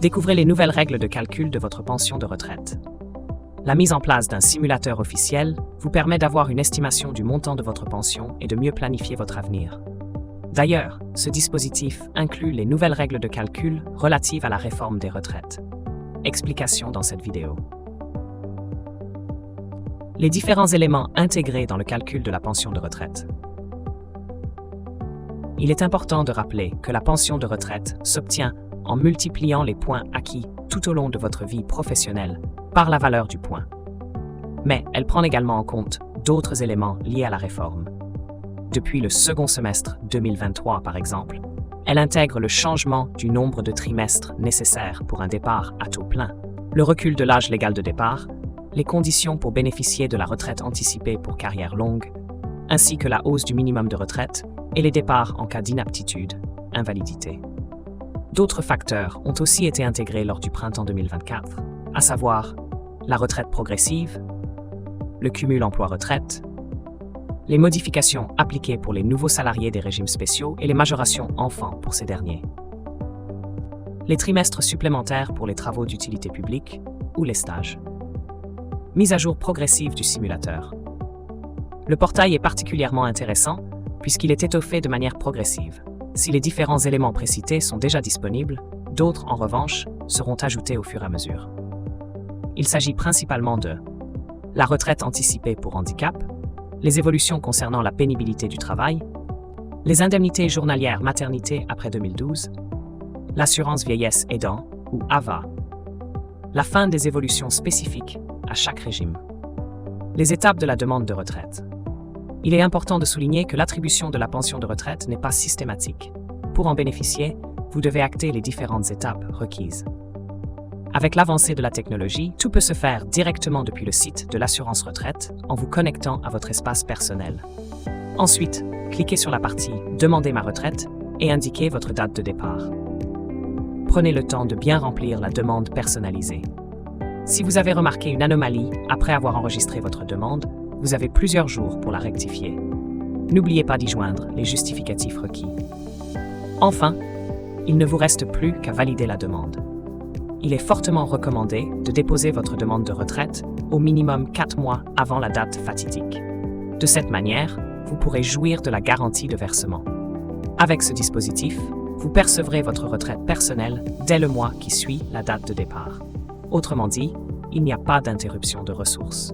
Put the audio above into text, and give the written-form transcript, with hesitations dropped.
Découvrez les nouvelles règles de calcul de votre pension de retraite. La mise en place d'un simulateur officiel vous permet d'avoir une estimation du montant de votre pension et de mieux planifier votre avenir. D'ailleurs, ce dispositif inclut les nouvelles règles de calcul relatives à la réforme des retraites. Explication dans cette vidéo. Les différents éléments intégrés dans le calcul de la pension de retraite. Il est important de rappeler que la pension de retraite s'obtient en multipliant les points acquis tout au long de votre vie professionnelle par la valeur du point. Mais elle prend également en compte d'autres éléments liés à la réforme. Depuis le second semestre 2023, par exemple, elle intègre le changement du nombre de trimestres nécessaires pour un départ à taux plein, le recul de l'âge légal de départ, les conditions pour bénéficier de la retraite anticipée pour carrière longue, ainsi que la hausse du minimum de retraite et les départs en cas d'inaptitude, invalidité. D'autres facteurs ont aussi été intégrés lors du printemps 2024, à savoir la retraite progressive, le cumul emploi-retraite, les modifications appliquées pour les nouveaux salariés des régimes spéciaux et les majorations enfants pour ces derniers, les trimestres supplémentaires pour les travaux d'utilité publique ou les stages. Mise à jour progressive du simulateur. Le portail est particulièrement intéressant puisqu'il est étoffé de manière progressive. Si les différents éléments précités sont déjà disponibles, d'autres, en revanche, seront ajoutés au fur et à mesure. Il s'agit principalement de la retraite anticipée pour handicap, les évolutions concernant la pénibilité du travail, les indemnités journalières maternité après 2012, l'assurance vieillesse aidant, ou AVA, la fin des évolutions spécifiques à chaque régime, les étapes de la demande de retraite. Il est important de souligner que l'attribution de la pension de retraite n'est pas systématique. Pour en bénéficier, vous devez acter les différentes étapes requises. Avec l'avancée de la technologie, tout peut se faire directement depuis le site de l'assurance retraite en vous connectant à votre espace personnel. Ensuite, cliquez sur la partie « Demandez ma retraite » et indiquez votre date de départ. Prenez le temps de bien remplir la demande personnalisée. Si vous avez remarqué une anomalie après avoir enregistré votre demande, vous avez plusieurs jours pour la rectifier. N'oubliez pas d'y joindre les justificatifs requis. Enfin, il ne vous reste plus qu'à valider la demande. Il est fortement recommandé de déposer votre demande de retraite au minimum 4 mois avant la date fatidique. De cette manière, vous pourrez jouir de la garantie de versement. Avec ce dispositif, vous percevrez votre retraite personnelle dès le mois qui suit la date de départ. Autrement dit, il n'y a pas d'interruption de ressources.